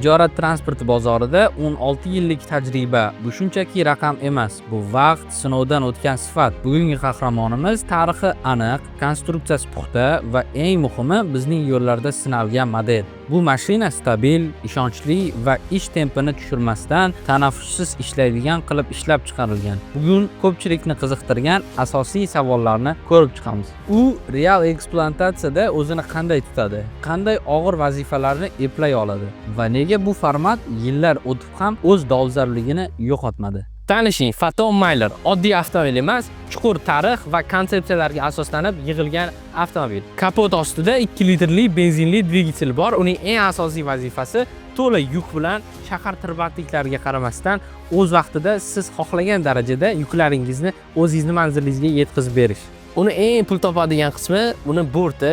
Tijorat transporti bozorida 16 yillik tajriba bu shunchaki raqam emas, bu vaqt, sinovdan o'tgan sifat. Bugungi qahramonimiz tarixi aniq, konstruksiyasi puxta va eng muhimi bizning yo'llarda sinalgan model. Bu mashina stabil, ishonchli va ish tempini tushirmasdan tanaffussiz ishlaydigan qilib ishlab chiqarilgan. Bugun ko'pchilikni qiziqtirgan asosiy savollarni ko'rib chiqamiz. U real ekspluatatsiyada o'zini qanday tutadi? Qanday og'ir vazifalarni eplay oladi? Va nega bu format yillar o'tib ham o'z dolzarbligini yo'qotmadi? Tanishing, Phantom Mailer oddiy avtomobil emas, chuqur tarix va konsepsiyalarga asoslanib yig'ilgan avtomobil. Kapot ostida 2 litrli benzinli dvigatel bor. Uning eng asosiy vazifasi to'la yuk bilan shahar tirbandliklariga qaramasdan o'z vaqtida siz xohlagan darajada yuklaringizni o'zingizning manzilingizga yetkazib berish. Uni eng pul topadigan qismi, uni borti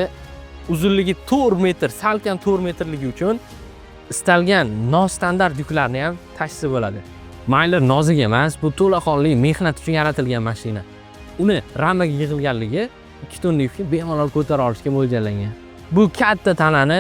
uzunligi 4 metr, salkam 4 metrligi uchun istalgan nostandart yuklarni ham tashisa bo'ladi. Mailer nozik emas, bu to'laqonli mehnat uchun yaratilgan mashina. Uni ramaga yig'ilganligi 2 tonna yukni bemalol ko'tara olishga mo'ljallangan. Bu katta tanani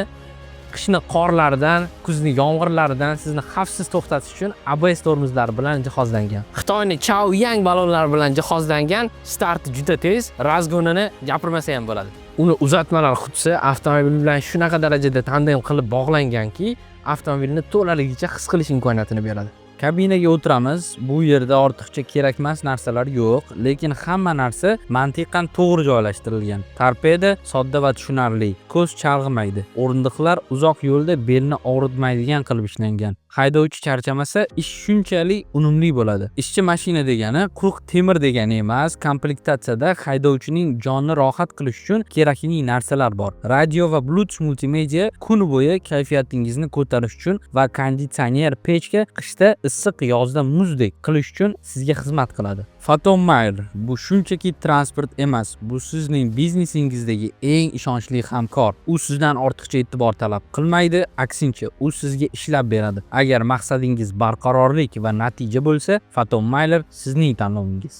qishni qorlaridan, kuzni yomg'irlaridan sizni xavfsiz to'xtatish uchun ABS tormozlari bilan jihozlangan. Xitoyning Chaoyang ballonlari bilan jihozlangan, starti juda tez, razgonini gapirmasa ham bo'ladi. Uni uzatmalar qutisi avtomobil bilan shunaqa darajada tandem qilib bog'langanki, avtomobilni to'laligicha his qilish imkoniyatini beradi. Kabinaga o'tiramiz. Bu yerda ortiqcha kerakmas narsalar yo'q, lekin hamma narsa mantiqan to'g'ri joylashtirilgan. Torpeda sodda va tushunarli, ko'z chalg'imaydi. O'rindiqlar uzoq yo'lda belni og'ritmaydigan qilib ishlangan. Haydovchi charchamasa, ish shunchalik unumli bo'ladi. Ishchi mashina degani quruq temir degani emas, komplektatsiyada haydovchining jonini rohat qilish uchun kerakli narsalar bor. Radio va Bluetooth multimedia kun bo'yi kayfiyatingizni ko'tarish uchun va konditsioner pechka qishda issiq, yozda muzdek qilish uchun sizga xizmat qiladi. Phantom Mailer bu shunchaki transport emas, bu sizning biznesingizdagi eng ishonchli hamkor. U sizdan ortiqcha e'tibor talab qilmaydi, aksincha, u sizga ishlab beradi. Agar maqsadingiz barqarorlik va natija bo'lsa, Phantom Mailer sizning tanlovingiz.